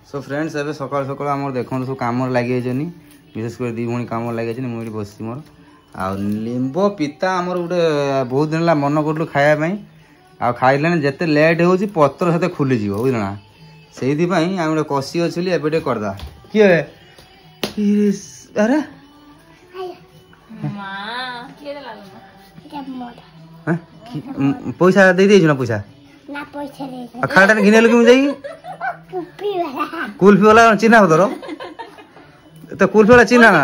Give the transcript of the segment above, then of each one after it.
so friends एबे सकाल सकाल आम देखो सब कम लगे विशेषकर दी भाई कम लगे मुझे बस मोर आ लिंब पिता आमर गोटे बहुत दिन मन करूँ खायापी आ खाइले जिते लेट हो पत्र से खुलीज बुझलना से आम गोटे कषि अच्छी एवं करदा किए अरे पैसा दे ना पैसा खाटा घिन लुक मुझे कुल्फी वाला चिन्हा हो तो कुल्फी वाला चिन्हा ना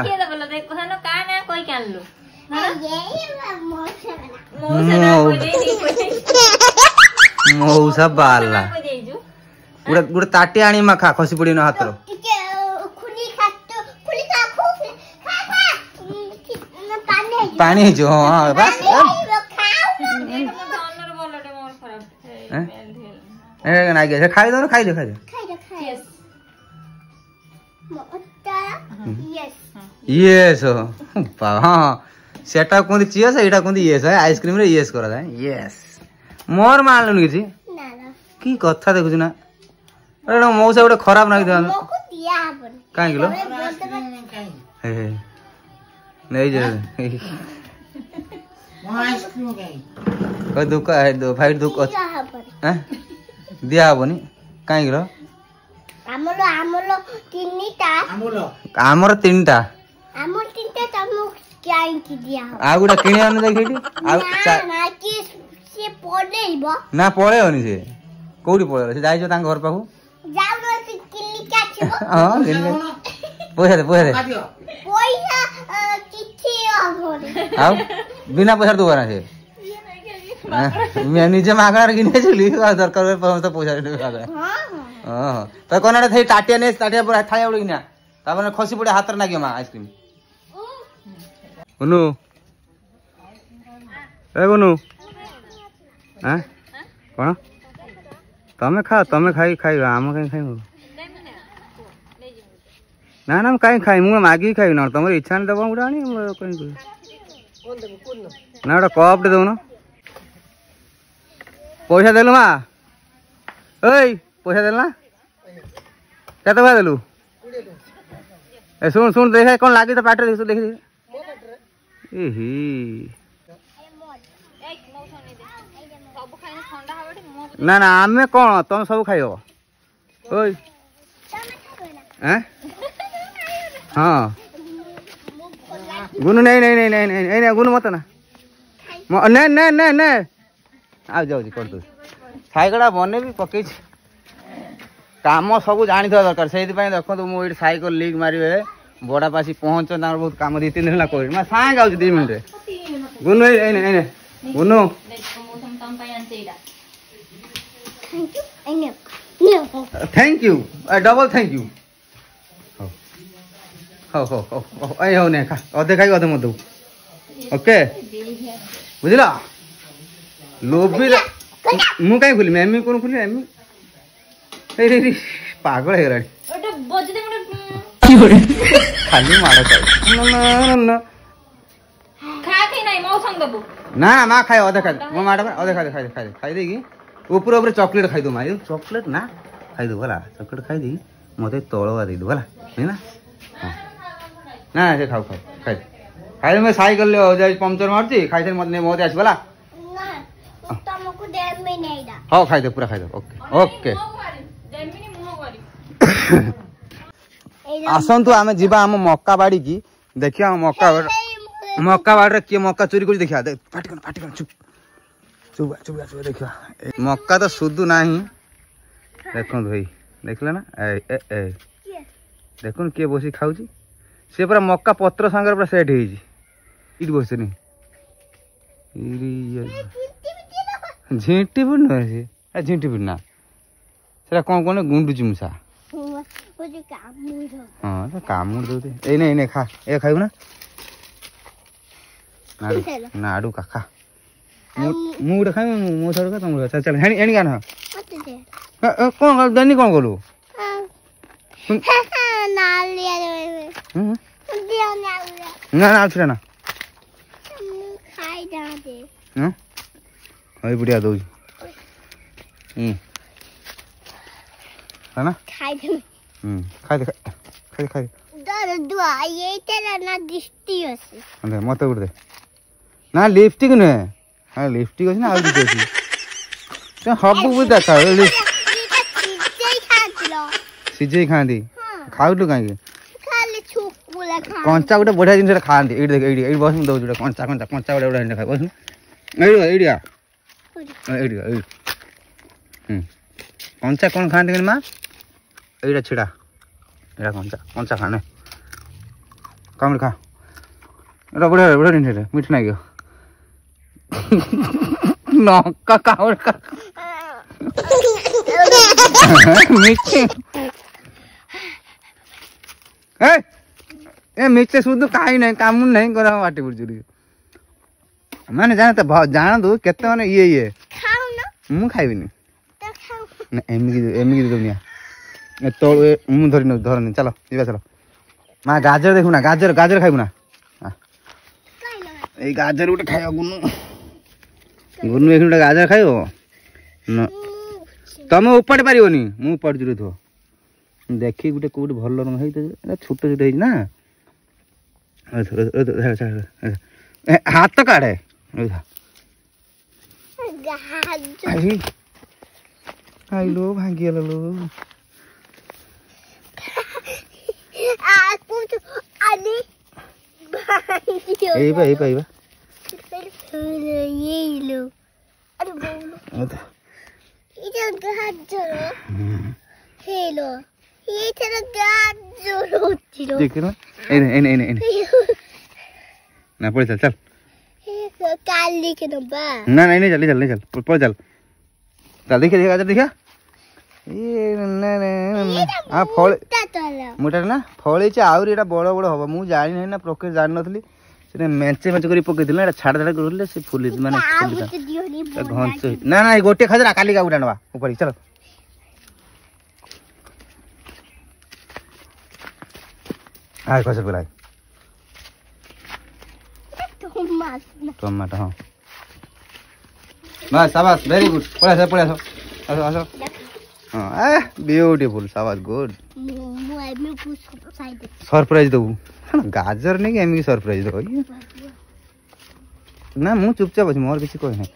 मौसा बाला गोटे गोटे ताटे आनी मा खा खसी पड़ी ना हाथ पानी जो हाँ बस खाई दो खाई दो खाई दो यस हाँ सेटा कहते चीयस एटा कहते यस आइसक्रीम रे यस करा जाए यस मोर मान किसी की कथा देखुच ना अरे मौसा गोटे खराब ना कहीं नहीं दुख भाई दुख दिया हेनी कहीं आमर तीन टा आ गोटे कि ना पलैबनी से कौटी पलैब से जाइछ घर पाखु पैसा दे पैसा दे बिना पैसा दूबा ना से निजे मागणार कि दरकार पैसा हाँ तो कौन थे टाटिया नहीं टाटिया पर थाया उड़ी ना तापर खसी पड़े हाथ ना मा आइसक्रीम गुनु ए गुनु हां कौन तमे खा तमे खाई खाई आम कहीं खाई ना ना कहीं खाई मुझे मागिक खाई ना तुम इच्छा नहीं दबा गोटे आनी कहीं ना गोटे कप दौन पैसा देलु माँ ओई पैसा देल ना केते भाई देलु ए सुन सुन देख कौन लगी तो पाटे देख देख ना ना आमे कौन तुम सब खाइब ओई हाँ गुनु नहीं नहीं नहीं नहीं नहीं नहीं गुनु मत ना नहीं नहीं नहीं नहीं आ जाऊ कर दो साइकल बने भी पकई काम सब जानी दरकार से देखो मुझे साइकल लिक मारे बड़ा पासी पहुँच बहुत कम 2-3 दिन कर मैं साँगे आऊँ 2 मिनट गुनु गुनु thank you double thank you हो हो हो हो नहीं खा अधे खाई अधे मत ओके बुझला लोभी मु कहीं खुली एम कौन खुली एम पागल है खाली माड़ ना माँ खाए अधे खाई मो माड़ अधे खाई खाई खाई खाई देगी ऊपर ऊपर चॉकलेट खाई दो माँ चॉकलेट ना खाई दो भला चॉकलेट खाई दी मत तलवा दे दो भला है ना ना से खाऊ खाऊ खाई खाई मैं साइकिल ले पंचर मारती खाई मत नहीं मत आस भला हाँ खाई दे पूरा खाई दे ओके ओके आसतु आम जीवा आम मक्का बाड़ी की देखिए मक्का बाड़ी किए मक्का चोरी कर देखिए पाटी चुप चुप चुप चुप देखिए मक्का तो सुधु ना देखो भाई देखले ना देखुन किए बस खाऊ सी पूरा मक्का पत्र सांगे पूरा सेट हो बस झींटी बुड़ नुह से झींटी बुड़ ना से कौन कौन गुंडुची मूषा हाँ तो कामुड़ दो ये खा ए खाइब ना नाड़ू का खा मुझे खाई मो सर तुम चल चल हेणी हेणी गाना कौन देनी कौन कलु ना ना आछे ना हां बुढ़िया दो है ना खाई दे खाइ दे खाइ खाइ दर दुआ ये तेरा ना दिष्टि আছে दे मत गुड दे ना लिपस्टिक ने हां लिपस्टिक अछि ना आउ दिते अछि ते हब्बु बुदा खा सिजे खांदी खाउलु काई खाली छोकुला खा कंचा गुटे बढ़िया जिनस खांदी एडी देख एडी बस दउ जुटा कंचा कंचा कंचा गुटे गुटे खाइ बस एडी आ एडी कंचा कोन खांदी मां एडा छिड़ा एडा कंचा कंचा खाने कामड़ खा एडा बढ़िया बढ़िया जिनस रे मीठ नाही गयो नक्का कामड़ खा मीठे ए मीठे शुद्ध खाई नहीं काम नहीं करा बाटी बुझुरी माने जाने तो जान दो केते माने ये खाऊ ना मु खाइबिनी तो खाऊ ना एमी दुनिया ए तो मु धरि न धरनी चलो जीवा चलो मा गाजर देखु ना गाजर गाजर खाइबु ना ए गाजर उठे खाइयो गुनु एक गाजर खाइयो न तमे उपाड़ पारिबनी मु पड़ जुरे थो देखि गुटे कोड भल रंग हेइ त छोट छोट हेइ ना हाथ तो काढे आइलो भांगी लो आली ए बा ये लो अरे बोलो इधर गाजर हेलो ये तेरा गाजर होती रो देख ना ए ना पड़ चल चल काली के नंबा ना नहीं नहीं चल पड़ चल चल देखिए गाजर देखिया ए ना आ फळ मोटा ना फळे चे आउरी एटा बड़ बड़ हबो मु जानि नै ना प्रके जान नथली से मेंचे मेंचे करी पकेदिल एटा छाड़ छाड़ करले से फुली माने घंस ना ना गोटे खाजरा काली का उडानवा ऊपर चलो आय कसर पलाई टमाटो हां बस शाबाश वेरी गुड पड़ा आसो हां ए ब्यूटीफुल शाबाश गुड सरप्राइज दबु गाजर नहीं एम सरप्राइज दो ना मु चुपचाप अछि मोर किसी कोइ नहीं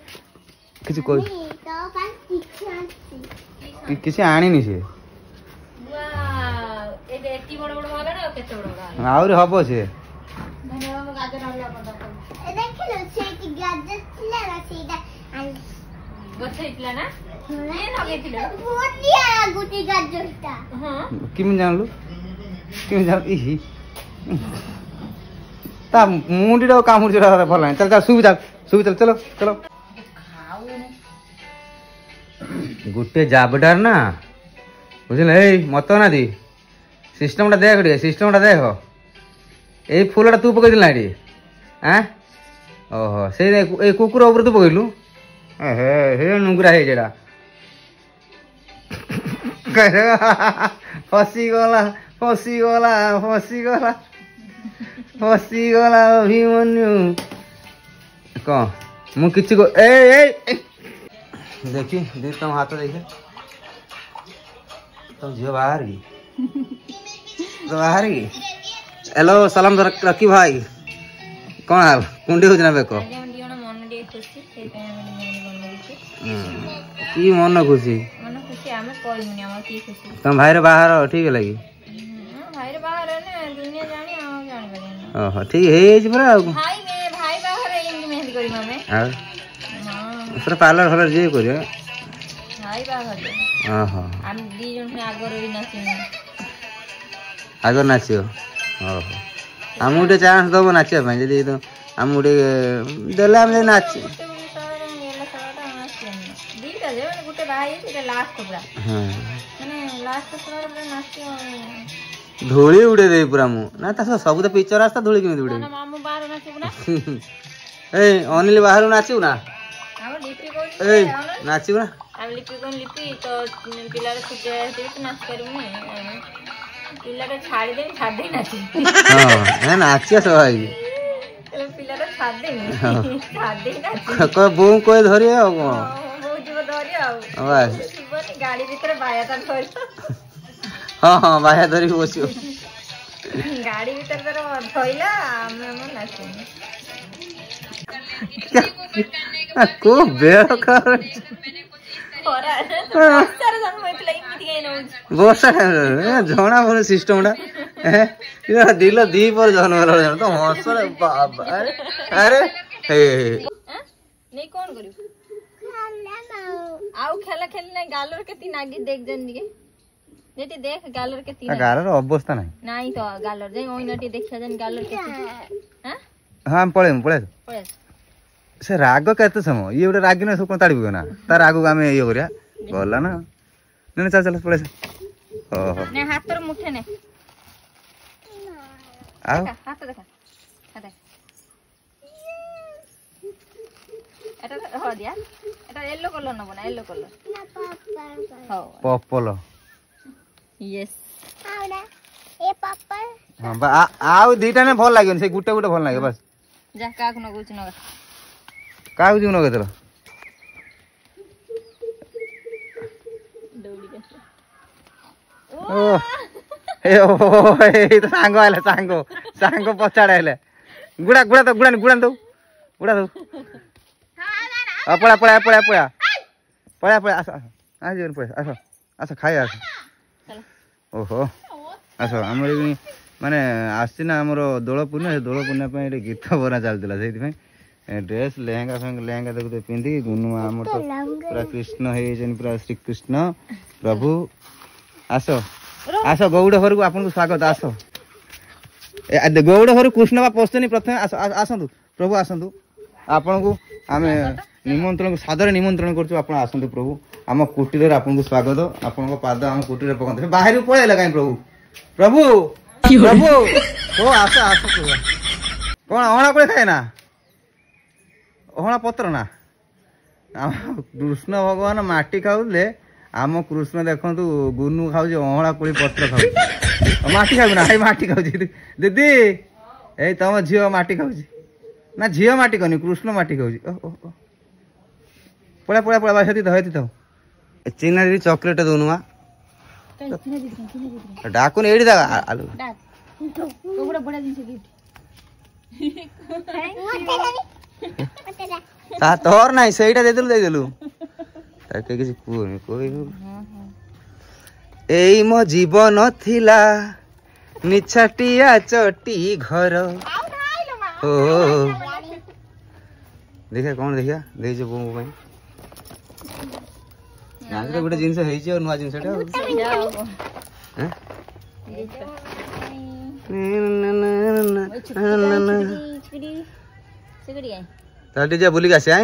किसी कोइ किसी आनी नहीं से आउर हबो से किम जानलु किम जान इही ता मुंडी रो कामुर जरा भला चल चल सुबि चल चलो चलो गुटे जाबडार ना बुझल ए मत ना दी सिस्टमटा देख रे सिस्टमटा देख ए फूलटा तू पकई दिला रे हैं ओहो से ए कुकुर ऊपर तू पकइलु हे हे नुगरा हे जेडा फसी गला अभिमन्यु क मु किछि को ए देखी दी तुम हाथ देखे तुम झियो बाहर की तो बाहर की हेलो सलाम रखी भाई कौन हाल कुंडी होजना बेको की मन खुशी तुम भाई बाहर ठीक लगी ओहो ठीक है पार्लर फार्लर जे करियो ओहो आगर नाचियो ओहो हम गोटे चांस दबो नाचिया जदि हम गोटे देले हम नाच धूली उड़े दे पूरा मु ना सब तो पिक्चर रास्ता धूली केमी उड़े ए अनिल बाहर नाचू ना ए नाचू ना हम लिपि कोन लिपि तो पिला रे छुटे आते नाच करू पिला रे छाड़ दे नाची हां नाचिया सब आई पिला रे छाड़ दे नाची को बो कोई धरि आ को बो जीव धरि आ बस गाड़ी भीतर बाया त धरि हाँ हाँ बाया धरी बस गाड़ी भीतर तर थइला आमे मन नाचू को बेह कर ବର୍ଷା ଜଣା ପଡୁନି ସିଷ୍ଟମ ଟା ଦିଲ ଦି ପରେ ଜନ୍ମ ହେଲା ତ ହସରେ ବାବା ଆରେ नहीं कौन करू आउ खेला खेली नहीं गालर केती नागी देख जन दिके नेटी देख गालर केती ଗାରର ଅବସ୍ଥା ନାହିଁ नहीं तो गालर जाई ओइ नटी देखिया जन गालर केती हां ହଁ ପଳେଇ पळे ସେ ରାଗ କେତେ ସମୟ ଇଏ ଗୋଟେ ରାଗିନା ସବୁ କଣ ତାଡ଼ିବୁ ନା ତାର ଆଗକୁ ଆମେ ଇଏ କରିବା ଗଲା ନା ନେ ଚାଲ ଚାଲ ପଳେଇ ଓହୋ ने हाथ मुठे ने ଆଉ हाथ देखा हाथ এটা হ দিয়া এটা येलो कलर न बना येलो कलर हो ପପଲ यस आउला ए पापा ହଁ ଆଉ ଦିଟା ନେ ଭଲ ଲାଗିବନି ସେ ଗୋଟେ ଗୋଟେ ଭଲ ଲାଗେ ବାସ୍ जा काक न गुच न କାହାକୁ ଯିବୁ ନଗେଇଦେଲ दौड़ी के ଓ ଏଇ ତ ସାଙ୍ଗ ଆଇଲା ସାଙ୍ଗ ପଛାଡେ ହେଲେ ଗୁଡା ଗୁଡା ତ ଗୁଡା ଗୁଡା ଦଉ ଗୁଡା ଦଉ ପଳା ପଳା ପଳା ପଳା ପଳା ପଳା ଆସ ଆସ ପଳା ଆସ ଆସ ଖାଇ ଆସ ଓହୋ ଆସ ଆମର ମାନେ ଆସିଛି ନା ଆମର ଦୋଳ ପୂର୍ଣ୍ଣିମା ସେ ଦୋଳ ପୂର୍ଣ୍ଣିମା ପାଇଁ ଏଠି ଗୀତ ବନା ଚାଲିଥିଲା ସେଇଥିପାଇଁ ଡ୍ରେସ୍ ଲେହେଙ୍ଗା ଦେଖୁ ପିନ୍ଧିକି ଗୁନୁମା ଆମର ତ ପୁରା କୃଷ୍ଣ ହେଇଯାଇଛନ୍ତି ପୁରା ଶ୍ରୀକୃଷ୍ଣ ପ୍ରଭୁ ଆସ ଆସ ଗୌଡ଼ ଘରକୁ ଆପଣଙ୍କୁ ସ୍ୱାଗତ ଆସ ଗୌଡ଼ ଘରୁ କୃଷ୍ଣ ବା ପଶୁନି ପ୍ରଥମେ ଆସନ୍ତୁ ପ୍ରଭୁ ଆସନ୍ତୁ ଆପଣଙ୍କୁ ଆମେ ସାଦର ନିମନ୍ତ୍ରଣ କରୁଛୁ ଆପଣ ଆସନ୍ତୁ ପ୍ରଭୁ ଆମ କୁଟୀରରେ ଆପଣଙ୍କୁ ସ୍ୱାଗତ ଆପଣଙ୍କ ପାଦ ଆମ କୁଟୀରରେ ପକାନ୍ତୁ ବାହାରକୁ ପଳେଇଲା କାହିଁ ପ୍ରଭୁ ପ୍ରଭୁ ପ୍ରଭୁ ଓ ଆସ ଆସ କଣ ଅହଣା କୋଳି ଖାଏ ନା ଅହଣା ପତ୍ର ନା ଆମ କୃଷ୍ଣ ଭଗବାନ ମାଟି ଖାଉଥିଲେ ଆମ କୃଷ୍ଣ ଦେଖନ୍ତୁ ଗୁନୁ ଖାଉଛି ଅହଣା କୋଳି ପତ୍ର ଖାଉଛି ମାଟି ଖାଉ ନା ଏଇ ମାଟି ଖାଉଛି ଦିଦି ଏଇ ତମ ଝିଅ ମାଟି ଖାଉଛି ନା ଝିଅ ମାଟି ଖାଉନି କୃଷ୍ଣ ମାଟି ଖାଉଛି ପଳା ପଳା ପଳା ହେତି ଥାଉ ଚିନାରି ଚକୋଲେଟ ଦଉନୁ ମା ଡାକୁନି ଏଇଠି ଆଲୁ ତୋର ନାହିଁ ସେଇଟା ଦେଇଦେଲୁ କିଛି କୁହନି କହିବୁ ଏଇ ମୋ ଜୀବନ ଥିଲା ନିଛାଟିଆ ଚଟି ଘର ଓ ଦେଖିଆ କଣ ଦେଖିଆ ଦେଇଛ ବୋଉ ପାଇଁ ଗୋଟେ ଜିନିଷ ହେଇଛି ଆଉ ନୂଆ ଜିନିଷଟା ତାହେଲେ ଟିକେ ବୁଲିକି ଆସିବା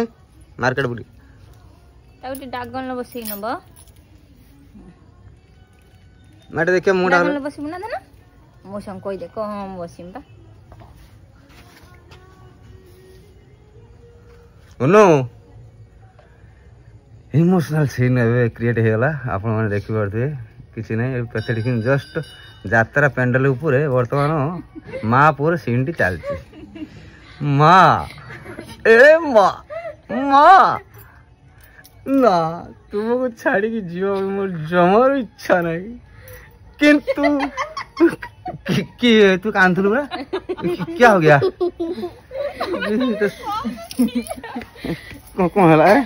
ମାର୍କେଟ ବୁଲି डागन बस नब मैट देखिए मुंडा बसबू ना ना मो संग कहि दे कह हम बसिम बा ओनो इमोशनल सीन एबे क्रिएट हे गला आपण माने देखि परथे किछि नै पेते देखिन जस्ट यात्रा पेंडल ऊपर वर्तमान मां पुर सीन टी चलछि मां ए मां मां ना तुमको छाड़ी की जीव मोर जमार इच्छा नहीं किंतु तू कांथलु बड़ा क्या हो गया कौन है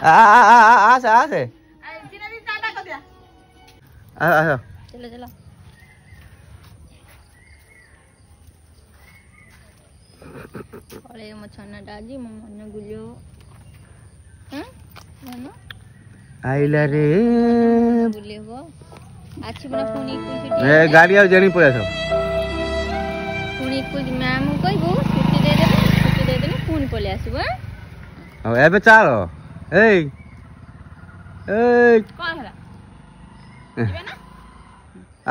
आ चलो पळे मछना डाजी मन गुलियो आइला रे गुलियो आछि बना पुनी कुछ ए गाड़ी आ जणी पड़े छ पुनी कुछ मैम कहबो छुट्टी दे देबे पुनी पले आसीबो अब एबे चालो ए कोन हला जीवा ना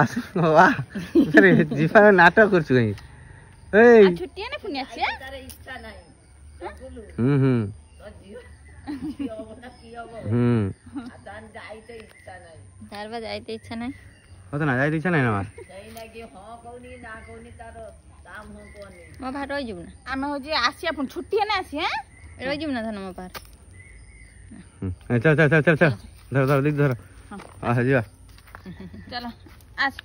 आस वाह अरे जीवा नाटक करछु गई ए छुट्टी है ना पुनी आछि तारे इच्छा नहीं तार जाइते इच्छा नहीं हो तो ना जाइते इच्छा नहीं ना मो भार रही जब ना आम हो आसी अपन छुट्टी है ना आसी हैं रही जब ना धन मो पार चल चल चल चल चल धर धर धर ଯିବା ଚାଲ ଆସ